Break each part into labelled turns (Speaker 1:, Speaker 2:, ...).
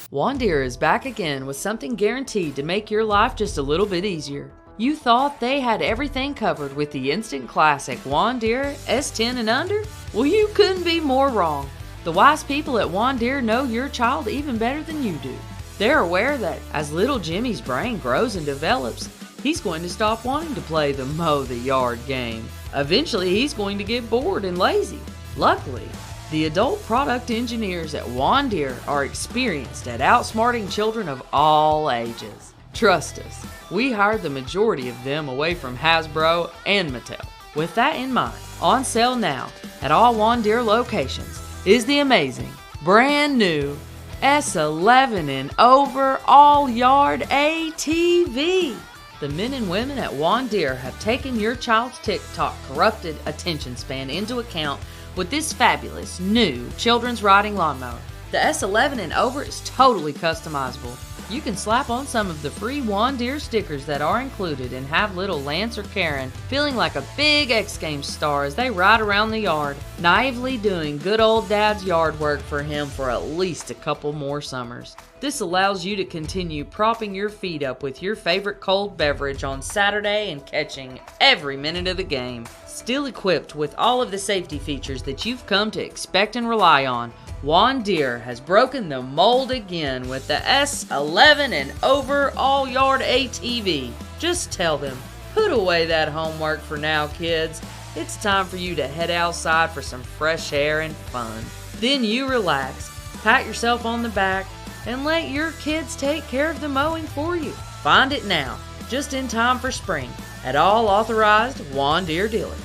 Speaker 1: Juan Deere is back again with something guaranteed to make your life just a little bit easier. You thought they had everything covered with the instant classic Juan Deere S10 and under? Well, you couldn't be more wrong. The wise people at Juan Deere know your child even better than you do. They're aware that as little Jimmy's brain grows and develops, he's going to stop wanting to play the mow the yard game. Eventually, he's going to get bored and lazy. Luckily, the adult product engineers at Juan Deere are experienced at outsmarting children of all ages. Trust us, we hired the majority of them away from Hasbro and Mattel. With that in mind, on sale now at all Juan Deere locations is the amazing, brand new S11 and over all yard ATV. The men and women at Juan Deere have taken your child's TikTok corrupted attention span into account with this fabulous new children's riding lawnmower. The S11 and over is totally customizable. You can slap on some of the free Juan Deere stickers that are included and have little Lance or Karen feeling like a big X Games star as they ride around the yard, naively doing good old dad's yard work for him for at least a couple more summers. This allows you to continue propping your feet up with your favorite cold beverage on Saturday and catching every minute of the game. Still equipped with all of the safety features that you've come to expect and rely on, Juan Deere has broken the mold again with the S11 and over all yard ATV. Just tell them, put away that homework for now, kids. It's time for you to head outside for some fresh air and fun. Then you relax, pat yourself on the back, and let your kids take care of the mowing for you. Find it now, just in time for spring, at all authorized Juan Deere dealers.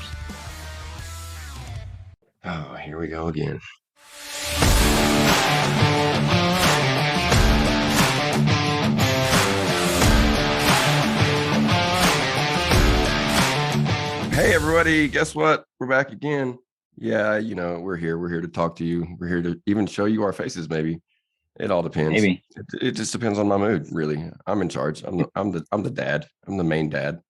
Speaker 2: Oh, here we go again. Hey, everybody. Guess what? We're back again. Yeah, we're here. We're here to talk to you. We're here to even show you our faces, maybe. It all depends.
Speaker 3: Maybe.
Speaker 2: It just depends on my mood, really. I'm in charge. I'm the dad. I'm the main dad.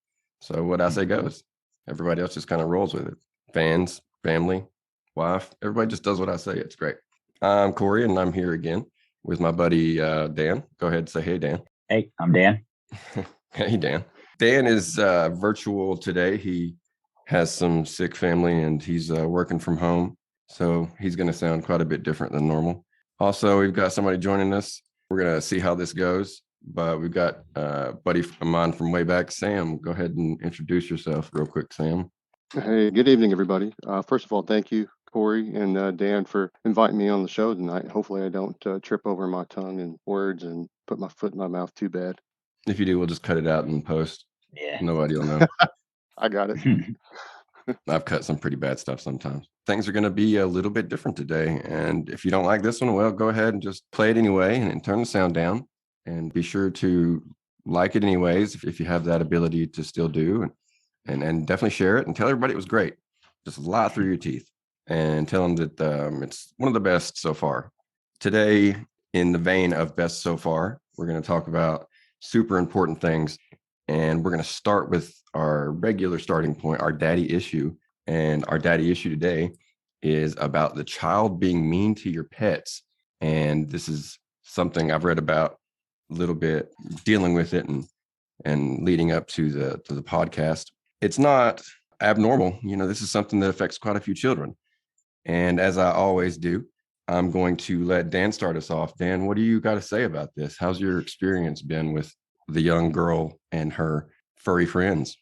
Speaker 2: So what I say goes. Everybody else just kind of rolls with it. Fans, family, wife, everybody just does what I say. It's great. I'm Corey, and I'm here again with my buddy Dan. Go ahead and say hey, Dan.
Speaker 3: Hey, I'm Dan.
Speaker 2: Hey, Dan. Dan is virtual today. He has some sick family, and he's working from home. So he's going to sound quite a bit different than normal. Also, we've got somebody joining us. We're going to see how this goes. But we've got a buddy of mine from way back, Sam. Go ahead and introduce yourself real quick, Sam.
Speaker 4: Hey, good evening, everybody. First of all, thank you, Corey and Dan, for inviting me on the show tonight. Hopefully I don't trip over my tongue and words and put my foot in my mouth too bad.
Speaker 2: If you do, we'll just cut it out and post.
Speaker 3: Yeah.
Speaker 2: Nobody will know.
Speaker 4: I got it.
Speaker 2: I've cut some pretty bad stuff sometimes. Things are going to be a little bit different today. And if you don't like this one, well, go ahead and just play it anyway and turn the sound down. And be sure to like it anyways, if you have that ability to still do. And definitely share it and tell everybody it was great. Just lie through your teeth and tell them that it's one of the best so far. Today, in the vein of best so far, we're going to talk about super important things. And we're going to start with our regular starting point, our daddy issue. And our daddy issue today is about the child being mean to your pets. And this is something I've read about a little bit, dealing with it and leading up to the podcast. It's not abnormal. This is something that affects quite a few children. And as I always do, I'm going to let Dan start us off. Dan, what do you got to say about this? How's your experience been with the young girl and her furry friends?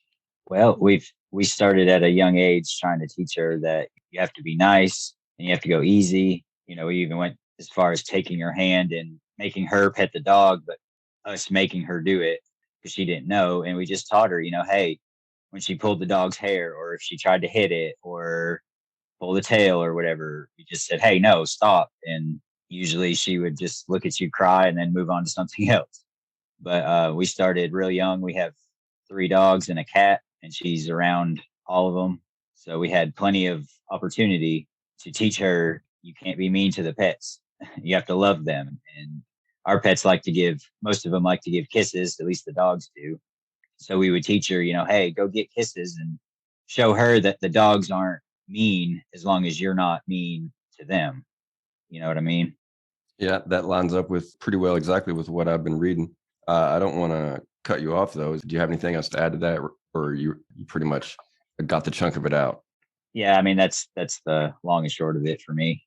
Speaker 3: Well, we started at a young age trying to teach her that you have to be nice and you have to go easy. We even went as far as taking her hand and making her pet the dog, but us making her do it because she didn't know. And we just taught her, hey, when she pulled the dog's hair or if she tried to hit it or pull the tail or whatever, we just said, hey, no, stop. And usually she would just look at you, cry, and then move on to something else. But we started real young. We have 3 dogs and a cat, and she's around all of them. So we had plenty of opportunity to teach her you can't be mean to the pets. You have to love them. And our pets most of them like to give kisses, at least the dogs do. So we would teach her, hey, go get kisses and show her that the dogs aren't mean as long as you're not mean to them. You know what I mean?
Speaker 2: Yeah, that lines up with pretty well exactly with what I've been reading. I don't want to cut you off though. Do you have anything else to add to that, or you pretty much got the chunk of it out?
Speaker 3: Yeah, I mean that's the long and short of it for me.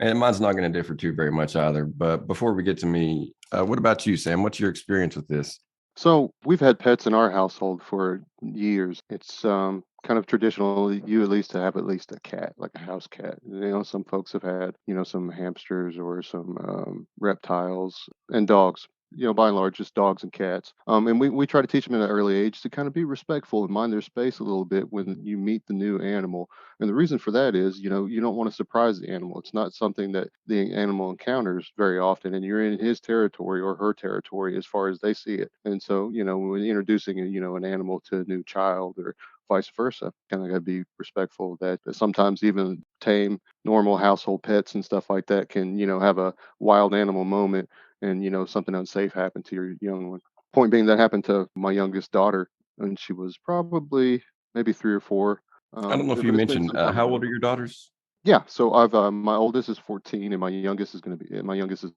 Speaker 2: And mine's not going to differ too very much either. But before we get to me, what about you, Sam? What's your experience with this?
Speaker 4: So we've had pets in our household for years. It's kind of traditional. You at least to have at least a cat, like a house cat. Some folks have had, some hamsters or some reptiles and dogs. By and large, just dogs and cats. And we try to teach them at an early age to kind of be respectful and mind their space a little bit when you meet the new animal. And the reason for that is, you don't want to surprise the animal. It's not something that the animal encounters very often, and you're in his territory or her territory as far as they see it. And so, when introducing, an animal to a new child or vice versa, kind of got to be respectful of that. Sometimes even tame, normal household pets and stuff like that can, have a wild animal moment and, something unsafe happen to your young one. Point being, that happened to my youngest daughter, and she was probably maybe 3 or 4.
Speaker 2: I don't know if
Speaker 4: But
Speaker 2: you
Speaker 4: it's been
Speaker 2: mentioned
Speaker 4: some time
Speaker 2: how
Speaker 4: ago.
Speaker 2: old are your daughters?
Speaker 4: Yeah, so I've my oldest is 14 and my youngest is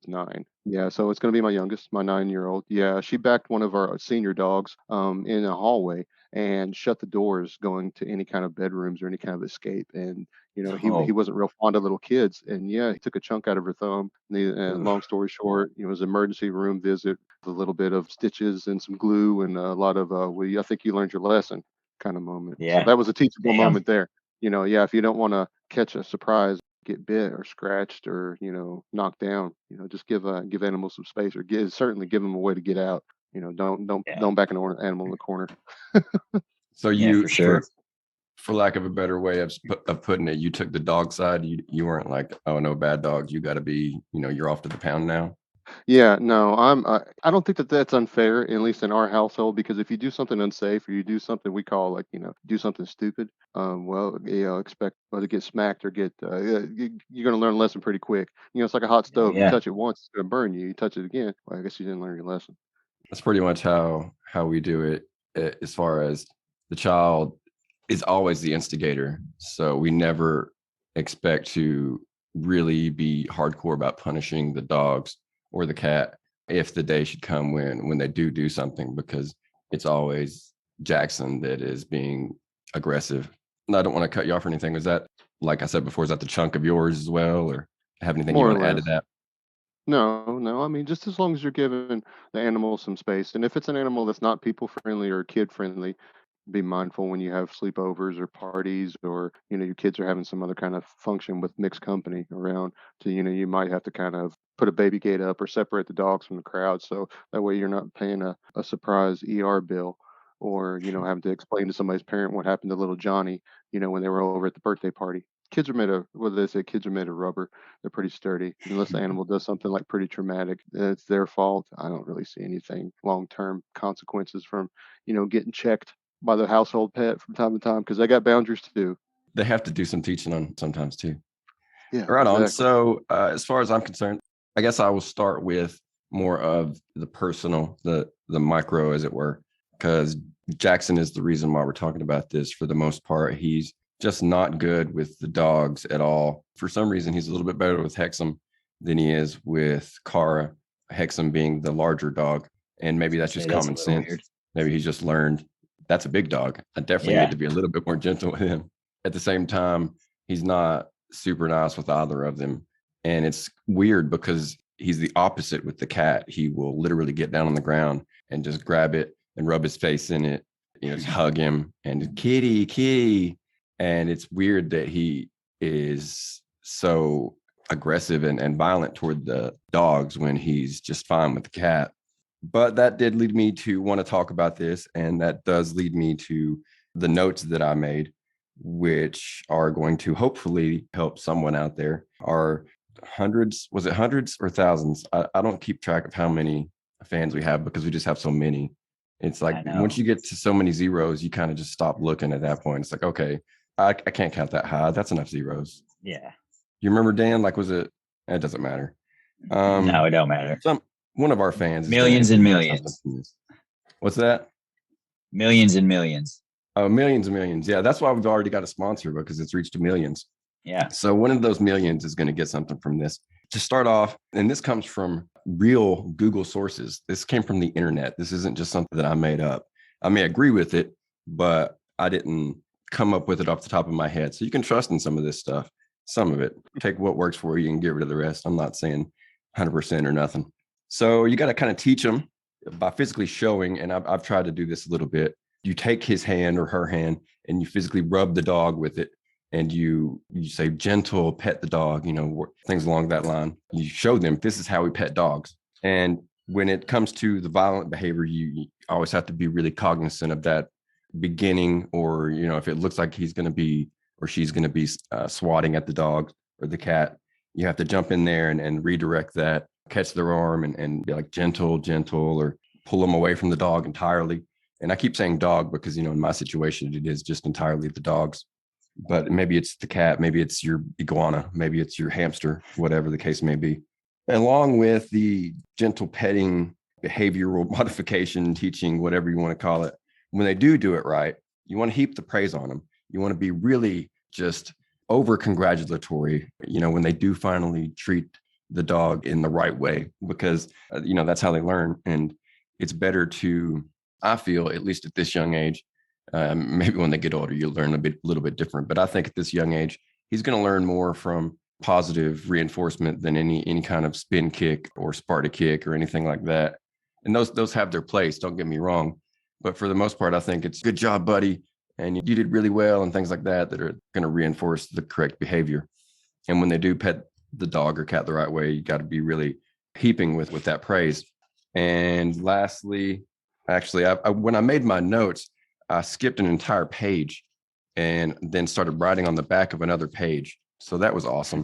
Speaker 4: 9. Yeah, so it's gonna be my youngest, my 9-year-old. Yeah, she backed one of our senior dogs in a hallway and shut the doors going to any kind of bedrooms or any kind of escape. And he
Speaker 3: Oh,
Speaker 4: wasn't real fond of little kids. And yeah, he took a chunk out of her thumb. And
Speaker 2: Ugh.
Speaker 4: long story short, it was an emergency room visit with a little bit of stitches and some glue and a lot of I think you learned your lesson kind of moment. So
Speaker 3: yeah.
Speaker 4: that was a teachable
Speaker 3: Damn.
Speaker 4: moment there. Yeah, if you don't want to catch a surprise, get bit or scratched or knocked down, just give animals some space or certainly give them a way to get out.
Speaker 3: Yeah.
Speaker 4: Don't back animal in the corner.
Speaker 2: So
Speaker 3: Yeah, for
Speaker 2: you,
Speaker 3: sure.
Speaker 2: for lack of a better way of putting it, you took the dog side. You weren't like, oh no, bad dogs. You got to be, you're off to the pound now.
Speaker 4: Yeah, no, I don't think that that's unfair, at least in our household, because if you do something unsafe or you do something we call like, do something stupid, well, expect to get smacked or get, yeah, you're going to learn a lesson pretty quick. It's like a hot
Speaker 3: Oh
Speaker 4: stove. You
Speaker 3: yeah.
Speaker 4: touch it once, it's going to burn you. You touch it again. Well, I guess you didn't learn your lesson.
Speaker 2: That's pretty much how we do it. As far as the child is always the instigator, so we never expect to really be hardcore about punishing the dogs or the cat if the day should come when they do something, because it's always Jackson that is being aggressive. And I don't want to cut you off or anything. Was that, like I said before, is that the chunk of yours as well, or have anything you
Speaker 4: More or
Speaker 2: want to add to
Speaker 4: less.
Speaker 2: that?
Speaker 4: No, no. I mean, just as long as you're giving the animal some space, and if it's an animal that's not people friendly or kid friendly, be mindful when you have sleepovers or parties, or your kids are having some other kind of function with mixed company around. To you might have to kind of put a baby gate up or separate the dogs from the crowd, so that way you're not paying a surprise ER bill, or having to explain to somebody's parent what happened to little Johnny, when they were over at the birthday party. Kids are made of, what do they say? Kids are made of rubber. They're pretty sturdy. Unless the animal does something like pretty traumatic, it's their fault. I don't really see anything long term consequences from, getting checked by the household pet from time to time because they got boundaries too.
Speaker 2: They have to do some teaching on sometimes too.
Speaker 4: Yeah,
Speaker 2: Right on.
Speaker 4: exactly.
Speaker 2: So, as far as I'm concerned, I guess I will start with more of the personal, the micro, as it were, because Jackson is the reason why we're talking about this. For the most part, he's just not good with the dogs at all. For some reason, he's a little bit better with Hexam than he is with Kara. Hexam being the larger dog, and
Speaker 3: I was
Speaker 2: maybe
Speaker 3: gonna
Speaker 2: that's
Speaker 3: say
Speaker 2: just
Speaker 3: that's a
Speaker 2: common
Speaker 3: little
Speaker 2: sense.
Speaker 3: weird.
Speaker 2: Maybe he's just learned that's a big dog. I definitely need
Speaker 3: Yeah.
Speaker 2: to be a little bit more gentle with him. At the same time, he's not super nice with either of them. And it's weird because he's the opposite with the cat. He will literally get down on the ground and just grab it and rub his face in it, just hug him and kitty, kitty. And it's weird that he is so aggressive and violent toward the dogs when he's just fine with the cat. But that did lead me to want to talk about this. And that does lead me to the notes that I made, which are going to hopefully help someone out there. Are hundreds, was it hundreds or thousands? I don't keep track of how many fans we have because we just have so many. It's like
Speaker 3: I
Speaker 2: once
Speaker 3: know.
Speaker 2: you get to so many zeros, you kind of just stop looking at that point. It's like, okay, I can't count that high. That's enough zeros.
Speaker 3: Yeah.
Speaker 2: You remember, Dan? Like, was it? It doesn't matter.
Speaker 3: No,
Speaker 2: Um,
Speaker 3: it don't matter.
Speaker 2: some One of our fans is
Speaker 3: Millions
Speaker 2: going
Speaker 3: and
Speaker 2: to get something
Speaker 3: millions.
Speaker 2: from this. What's that?
Speaker 3: Millions and millions.
Speaker 2: Oh, millions and millions. Yeah, that's why we've already got a sponsor because it's reached millions.
Speaker 3: Yeah.
Speaker 2: So one of those millions is going to get something from this. To start off, and this comes from real Google sources, this came from the internet. This isn't just something that I made up. I may agree with it, but I didn't come up with it off the top of my head. So you can trust in some of this stuff, some of it. Take what works for you and get rid of the rest. I'm not saying 100% or nothing. So you got to kind of teach them by physically showing, and I've tried to do this a little bit. You take his hand or her hand and you physically rub the dog with it. And you say gentle, pet the dog, things along that line. You show them this is how we pet dogs. And when it comes to the violent behavior, you always have to be really cognizant of that beginning, or, if it looks like he's going to be or she's going to be swatting at the dog or the cat, you have to jump in there and redirect that, catch their arm and be like gentle, or pull them away from the dog entirely. And I keep saying dog because, in my situation, it is just entirely the dogs. But maybe it's the cat, maybe it's your iguana, maybe it's your hamster, whatever the case may be. Along with the gentle petting, behavioral modification, teaching, whatever you want to call it, when they do it right, you want to heap the praise on them. You want to be really just over congratulatory, when they do finally treat the dog in the right way, because, that's how they learn. And it's better to, I feel, at least at this young age, maybe when they get older, you'll learn a little bit different. But I think at this young age, he's going to learn more from positive reinforcement than any kind of spin kick or Sparta kick or anything like that. And those have their place. Don't get me wrong. But for the most part, I think it's good job, buddy. And you did really well and things like that are going to reinforce the correct behavior. And when they do pet the dog or cat the right way, you got to be really heaping with that praise. And lastly, actually, when I made my notes, I skipped an entire page and then started writing on the back of another page. So that was awesome.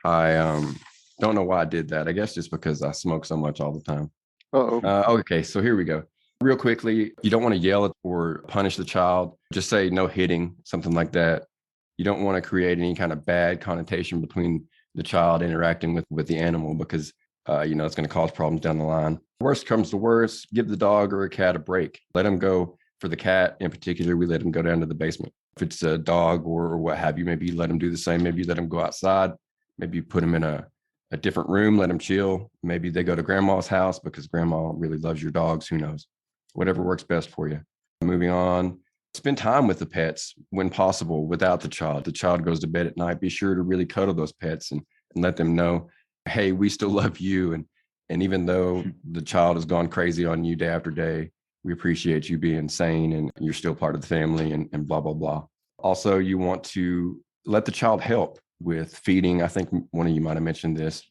Speaker 2: I don't know why I did that. I guess just because I smoke so much all the time. Okay, so here we go. Real quickly, you don't want to yell at or punish the child. Just say no hitting, something like that. You don't want to create any kind of bad connotation between the child interacting with the animal because, it's going to cause problems down the line. Worst comes to worst, give the dog or a cat a break. Let them go. For the cat in particular, we let him go down to the basement. If it's a dog or what have you, maybe you let him do the same. Maybe you let him go outside. Maybe you put him in a different room, let him chill. Maybe they go to grandma's house because grandma really loves your dogs. Who knows? Whatever works best for you. Moving on, spend time with the pets when possible without the child. The child goes to bed at night. Be sure to really cuddle those pets and let them know, hey, we still love you. And even though the child has gone crazy on you day after day, we appreciate you being sane and you're still part of the family and blah, blah, blah. Also, you want to let the child help with feeding. I think one of you might have mentioned this.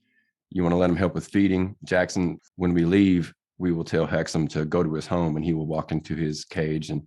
Speaker 2: You want to let him help with feeding. Jackson, when we leave, we will tell Hexam to go to his home and he will walk into his cage and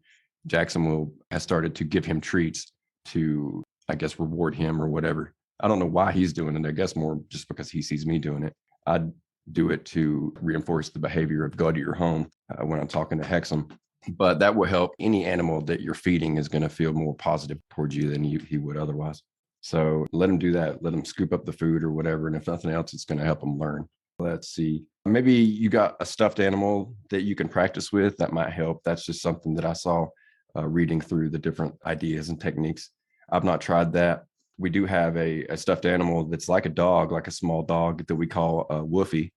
Speaker 2: Jackson has started to give him treats to, I guess, reward him or whatever. I don't know why he's doing it. I guess more just because he sees me doing it. I'd do it to reinforce the behavior of go to your home when I'm talking to Hexam. But that will help. Any animal that you're feeding is going to feel more positive towards you than he would otherwise. So let him do that. Let him scoop up the food or whatever. And if nothing else, it's going to help him learn. Let's see. Maybe you got a stuffed animal that you can practice with. That might help. That's just something that I saw reading through the different ideas and techniques. I've not tried that. We do have a stuffed animal that's like a dog, like a small dog that we call Woofy.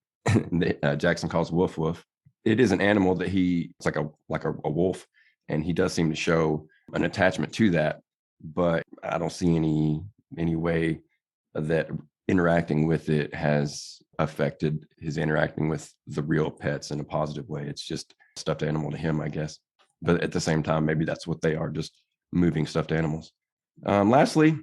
Speaker 2: Jackson calls Woof Woof. It is an animal that it's like a wolf, and he does seem to show an attachment to that. But I don't see any way that interacting with it has affected his interacting with the real pets in a positive way. It's just a stuffed animal to him, I guess. But at the same time, maybe that's what they are, just moving stuffed animals. Lastly,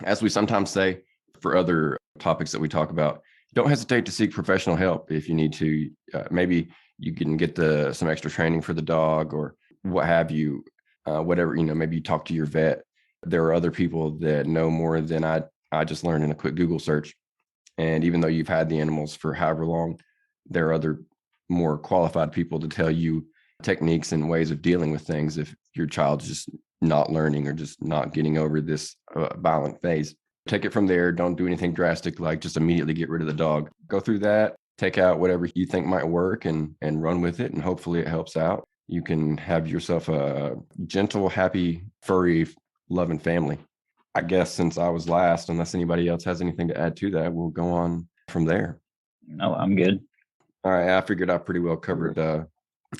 Speaker 2: as we sometimes say for other topics that we talk about, don't hesitate to seek professional help if you need to. Maybe you can get some extra training for the dog or what have you, whatever, maybe you talk to your vet. There are other people that know more than I just learned in a quick Google search. And even though you've had the animals for however long, there are other more qualified people to tell you techniques and ways of dealing with things if your child's just not learning or just not getting over this violent phase. Take it from there. Don't do anything drastic, like just immediately get rid of the dog. Go through that, take out whatever you think might work and run with it. And hopefully it helps out. You can have yourself a gentle, happy, furry, loving family. I guess since I was last, unless anybody else has anything to add to that, we'll go on from there.
Speaker 3: No, I'm good.
Speaker 2: All right. I figured I pretty well covered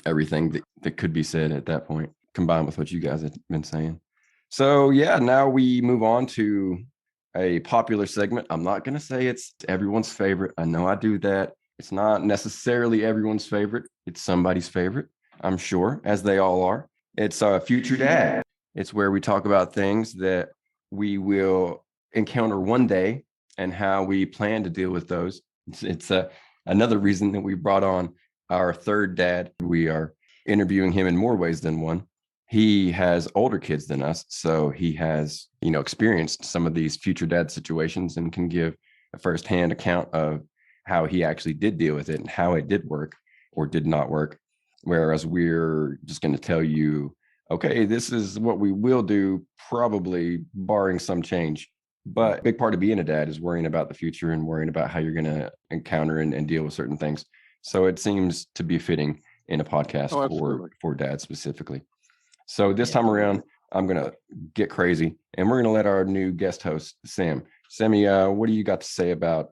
Speaker 2: everything that could be said at that point, combined with what you guys had been saying. So, yeah, now we move on to a popular segment. I'm not going to say it's everyone's favorite. I know I do that. It's not necessarily everyone's favorite. It's somebody's favorite, I'm sure, as they all are. It's Future Dad. It's where we talk about things that we will encounter one day and how we plan to deal with those. It's another reason that we brought on our third dad. We are interviewing him in more ways than one. He has older kids than us, so he has, experienced some of these future dad situations and can give a firsthand account of how he actually did deal with it and how it did work or did not work. Whereas we're just going to tell you, okay, this is what we will do, probably barring some change. But a big part of being a dad is worrying about the future and worrying about how you're going to encounter and deal with certain things. So it seems to be fitting in a podcast for dads specifically. So this time around, I'm going to get crazy and we're going to let our new guest host, Sammy, what do you got to say about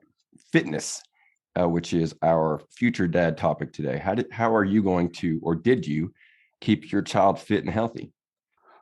Speaker 2: fitness, which is our future dad topic today? How are you going to, or did you keep your child fit and healthy?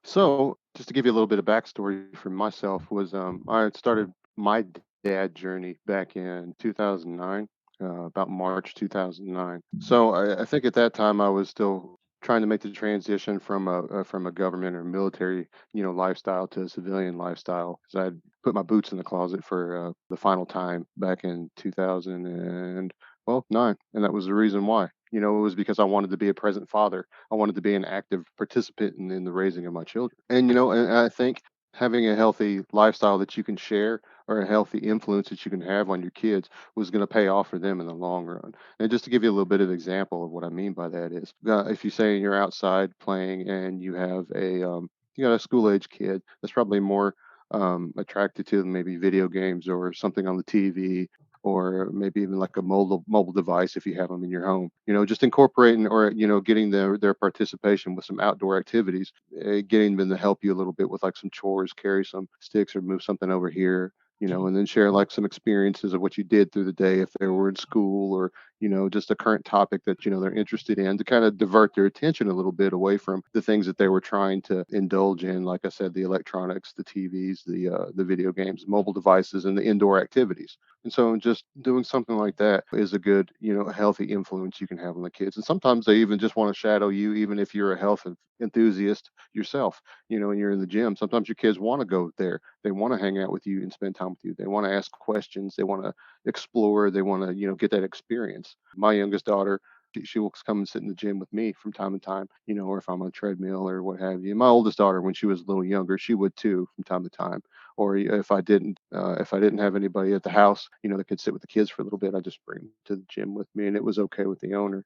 Speaker 4: So, just to give you a little bit of backstory for myself, was I had started my dad journey back in 2009, about March 2009. So I think at that time I was still trying to make the transition from a government or military lifestyle to a civilian lifestyle, because I'd put my boots in the closet for the final time back in 2009, and that was the reason why. It was because I wanted to be a present father. I wanted to be an active participant in the raising of my children. And I think having a healthy lifestyle that you can share, or a healthy influence that you can have on your kids, was going to pay off for them in the long run. And just to give you a little bit of example of what I mean by that is, if you say you're outside playing and you got a school age kid that's probably more attracted to maybe video games or something on the TV, or maybe even like a mobile device if you have them in your home. Just incorporating, or getting their participation with some outdoor activities, getting them to help you a little bit with like some chores, carry some sticks or move something over here. And then share like some experiences of what you did through the day if they were in school, or just a current topic that they're interested in, to kind of divert their attention a little bit away from the things that they were trying to indulge in. Like I said, the electronics, the TVs, the video games, mobile devices, and the indoor activities. And so just doing something like that is a good, healthy influence you can have on the kids. And sometimes they even just want to shadow you, even if you're a health enthusiast yourself, and you're in the gym. Sometimes your kids want to go there. They want to hang out with you and spend time with you. They want to ask questions. They want to explore. They want to, get that experience. My youngest daughter, she will come and sit in the gym with me from time to time, or if I'm on a treadmill or what have you. My oldest daughter, when she was a little younger, she would too from time to time. Or if I didn't have anybody at the house, that could sit with the kids for a little bit, I just bring them to the gym with me, and it was okay with the owner.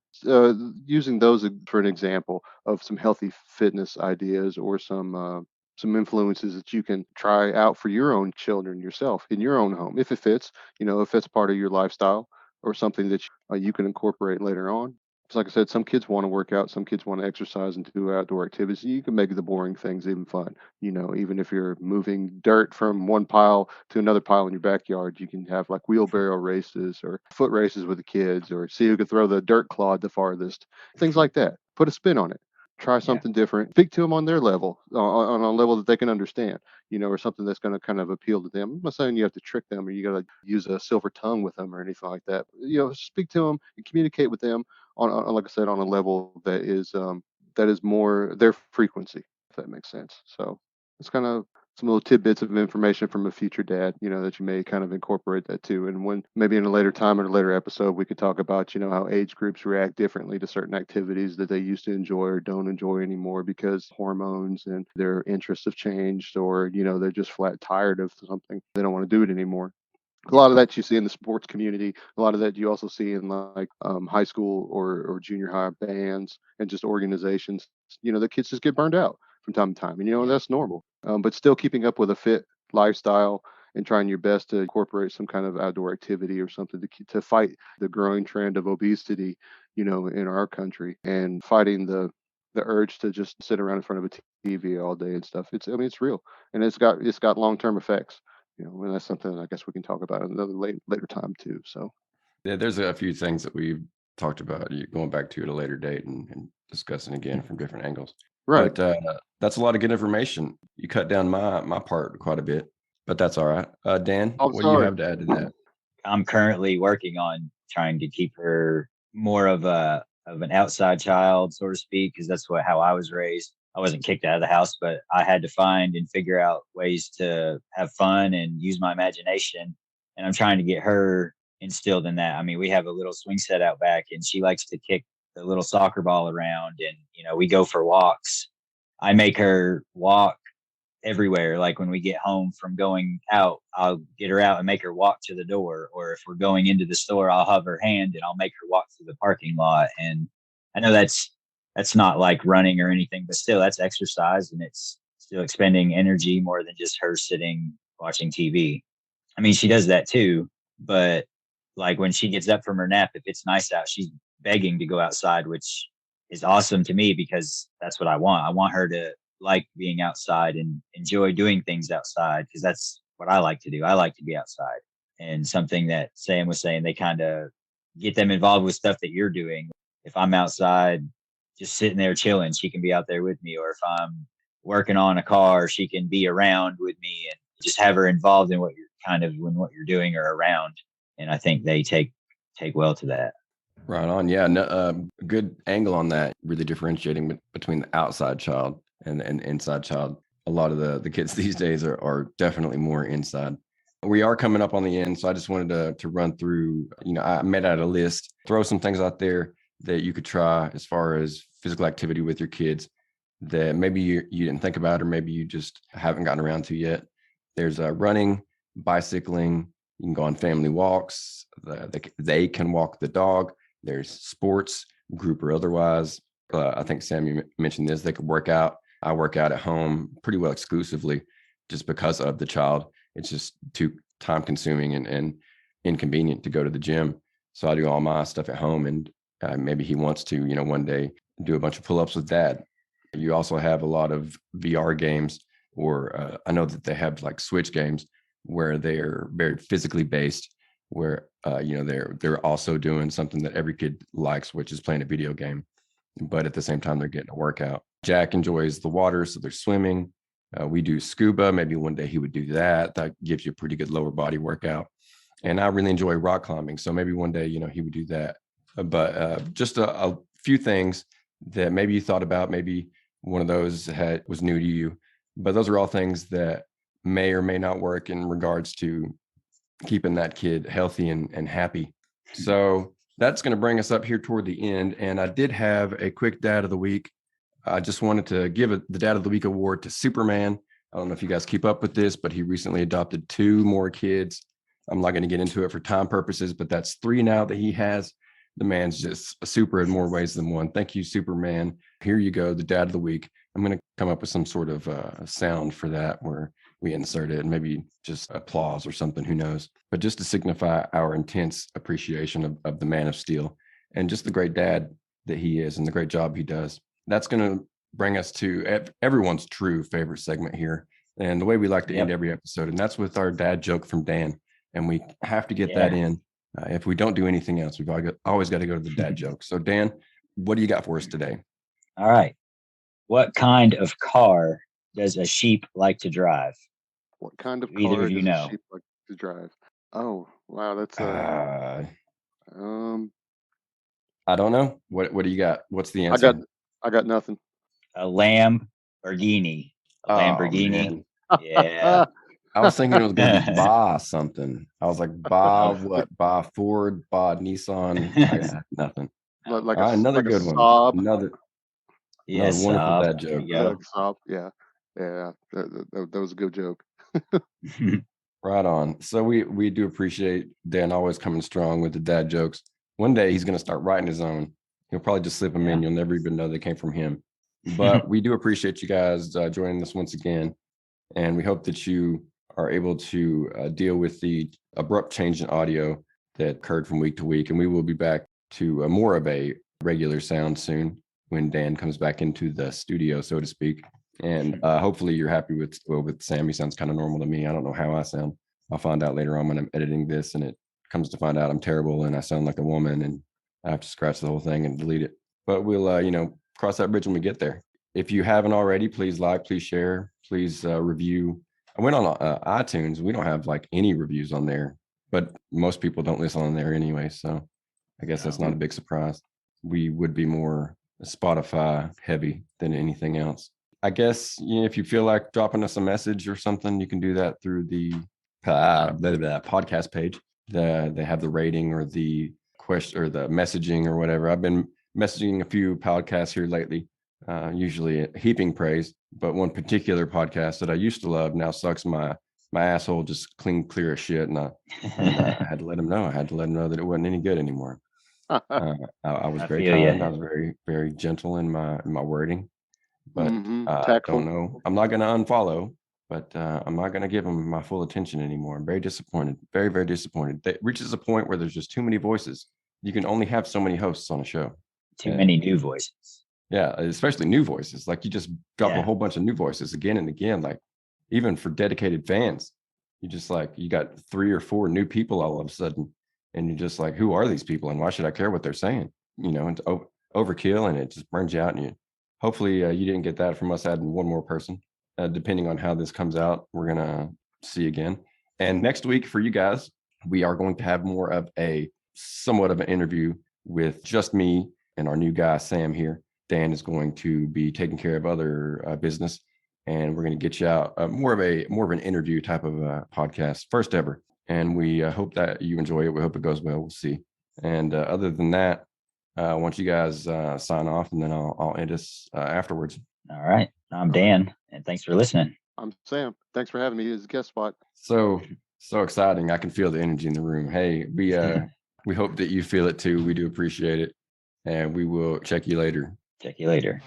Speaker 4: Using those for an example of some healthy fitness ideas, or some influences that you can try out for your own children yourself in your own home, if it fits, if it's part of your lifestyle, or something that you can incorporate later on. So like I said, some kids want to work out, some kids want to exercise and do outdoor activities. You can make the boring things even fun. Even if you're moving dirt from one pile to another pile in your backyard, you can have like wheelbarrow races or foot races with the kids, or see who can throw the dirt clod the farthest, things like that. Put a spin on it. Try something different. Speak to them on their level, on a level that they can understand, or something that's going to kind of appeal to them. I'm not saying you have to trick them, or you got to use a silver tongue with them or anything like that. Speak to them and communicate with them on, like I said, on a level that is more their frequency, if that makes sense. So it's kind of some little tidbits of information from a future dad, that you may kind of incorporate that too. And when maybe in a later time or a later episode, we could talk about, how age groups react differently to certain activities that they used to enjoy or don't enjoy anymore, because hormones and their interests have changed, or, they're just flat tired of something. They don't want to do it anymore. A lot of that you see in the sports community. A lot of that you also see in like high school or junior high bands and just organizations. The kids just get burned out from time to time, and that's normal. But still keeping up with a fit lifestyle and trying your best to incorporate some kind of outdoor activity or something to fight the growing trend of obesity, in our country, and fighting the the urge to just sit around in front of a TV all day and stuff. I mean, it's real, and it's got long term effects. And that's something I guess we can talk about another later time too. So
Speaker 2: Yeah, there's a few things that we've talked about going back to at a later date and discussing again from different angles.
Speaker 4: right.
Speaker 2: But that's a lot of good information. You cut down my part quite a bit, but that's all right. Dan,
Speaker 4: I'm
Speaker 2: what do you
Speaker 4: sorry.
Speaker 2: have to add to that?
Speaker 3: I'm currently working on trying to keep her more of an outside child, so to speak, because that's how I was raised. I wasn't kicked out of the house, but I had to find and figure out ways to have fun and use my imagination. And I'm trying to get her instilled in that. I mean, we have a little swing set out back, and she likes to kick the little soccer ball around, and we go for walks. I make her walk everywhere. Like when we get home from going out, I'll get her out and make her walk to the door. Or if we're going into the store, I'll have her hand and I'll make her walk through the parking lot. And I know that's not like running or anything, but still that's exercise, and it's still expending energy more than just her sitting watching TV. I mean, she does that too, but like when she gets up from her nap, if it's nice out, she's begging to go outside, which is awesome to me because that's what I want. I want her to like being outside and enjoy doing things outside, because that's what I like to do. I like to be outside. And something that Sam was saying, they kind of get them involved with stuff that you're doing. If I'm outside just sitting there chilling, she can be out there with me. Or if I'm working on a car, she can be around with me, and just have her involved in what you're doing or around. And I think they take well to that.
Speaker 2: Right on. Yeah, no, good angle on that. Really differentiating between the outside child and inside child. A lot of the kids these days are definitely more inside. We are coming up on the end, so I just wanted to run through. I made out a list, throw some things out there that you could try as far as physical activity with your kids that maybe you didn't think about, or maybe you just haven't gotten around to yet. There's running, bicycling. You can go on family walks. They can walk the dog. There's sports, group or otherwise. I think Sam, you mentioned this. They could work out. I work out at home pretty well exclusively just because of the child. It's just too time consuming and inconvenient to go to the gym. So I do all my stuff at home, and maybe he wants to, one day do a bunch of pull-ups with dad. You also have a lot of VR games, or I know that they have like Switch games where they're very physically based, where they're also doing something that every kid likes, which is playing a video game, but at the same time they're getting a workout. Jack enjoys the water, so they're swimming. We do scuba. Maybe one day he would do that. That gives you a pretty good lower body workout. And I really enjoy rock climbing, so maybe one day he would do that. But just a few things that maybe you thought about. Maybe one of those was new to you, but those are all things that may or may not work in regards to keeping that kid healthy and happy. So that's going to bring us up here toward the end. And I did have a quick Dad of the Week. I just wanted to give the Dad of the Week award to Superman. I don't know if you guys keep up with this, but he recently adopted 2 more kids. I'm not going to get into it for time purposes, but that's 3 now that he has. The man's just a super in more ways than one. Thank you, Superman. Here you go, the Dad of the Week. I'm going to come up with some sort of sound for that where we insert it, and maybe just applause or something, who knows. But just to signify our intense appreciation of the Man of Steel and just the great dad that he is and the great job he does. That's going to bring us to everyone's true favorite segment here, and the way we like to end every episode, and that's with our dad joke from Dan. And we have to get that in. If we don't do anything else, we've always got to go to the dad joke. So Dan, what do you got for us today?
Speaker 3: All right. What kind of car does a sheep like to drive?
Speaker 4: What kind of
Speaker 3: Either
Speaker 4: car
Speaker 3: of you
Speaker 4: does a
Speaker 3: know.
Speaker 4: sheep like to drive? Oh, wow, that's
Speaker 2: I don't know. What do you got? What's the
Speaker 4: I
Speaker 2: answer?
Speaker 4: got nothing.
Speaker 3: A Lamborghini. A Lamborghini.
Speaker 2: Man.
Speaker 3: Yeah.
Speaker 2: I was thinking it was going to be Ba something. I was like, Ba what? Ba Ford, Ba Nissan. I got nothing.
Speaker 4: Like
Speaker 2: another
Speaker 4: like a
Speaker 2: good one.
Speaker 4: Saab.
Speaker 2: Another
Speaker 3: Yes.
Speaker 2: wonderful dad joke.
Speaker 4: Like a Saab. Yeah. That was a good joke.
Speaker 2: Right on. So we do appreciate Dan always coming strong with the dad jokes. One day he's going to start writing his own. He'll probably just slip them in. You'll never even know they came from him. But we do appreciate you guys joining us once again. And we hope that you are able to deal with the abrupt change in audio that occurred from week to week. And we will be back to more of a regular sound soon when Dan comes back into the studio, so to speak. And hopefully you're happy with Sam. He sounds kind of normal to me. I don't know how I sound. I'll find out later on when I'm editing this, and it comes to find out I'm terrible and I sound like a woman, and I have to scratch the whole thing and delete it. But we'll, cross that bridge when we get there. If you haven't already, please like, please share, please review. I went on iTunes. We don't have like any reviews on there, but most people don't listen on there anyway. So I guess that's not a big surprise. We would be more Spotify heavy than anything else. I guess if you feel like dropping us a message or something, you can do that through the podcast page. They have the rating or the question or the messaging or whatever. I've been messaging a few podcasts here lately, usually heaping praise, but one particular podcast that I used to love now sucks my asshole just clear as shit, and I had to let him know. I had to let him know that it wasn't any good anymore. I was very kind. I was very, very gentle in my wording, but I don't know. I'm not going to unfollow, but I'm not going to give him my full attention anymore. I'm very disappointed. Very, very disappointed. It reaches a point where there's just too many voices. You can only have so many hosts on a show.
Speaker 3: Too many new voices.
Speaker 2: Yeah, especially new voices. Like you just drop a whole bunch of new voices again and again. Like even for dedicated fans, you just like you got 3 or 4 new people all of a sudden, and you're just like, who are these people, and why should I care what they're saying? And overkill, and it just burns you out. And hopefully you didn't get that from us adding one more person. Depending on how this comes out, we're gonna see again. And next week for you guys, we are going to have more of somewhat of an interview with just me and our new guy Sam here. Dan is going to be taking care of other business, and we're going to get you out more of an interview type of podcast, first ever. And we hope that you enjoy it. We hope it goes well. We'll see. And other than that, I want you guys sign off, and then I'll end us afterwards.
Speaker 3: All right. I'm Dan, and thanks for listening.
Speaker 4: I'm Sam. Thanks for having me as a guest spot.
Speaker 2: So exciting. I can feel the energy in the room. Hey, we hope that you feel it too. We do appreciate it. And we will check you later.
Speaker 3: Check you later.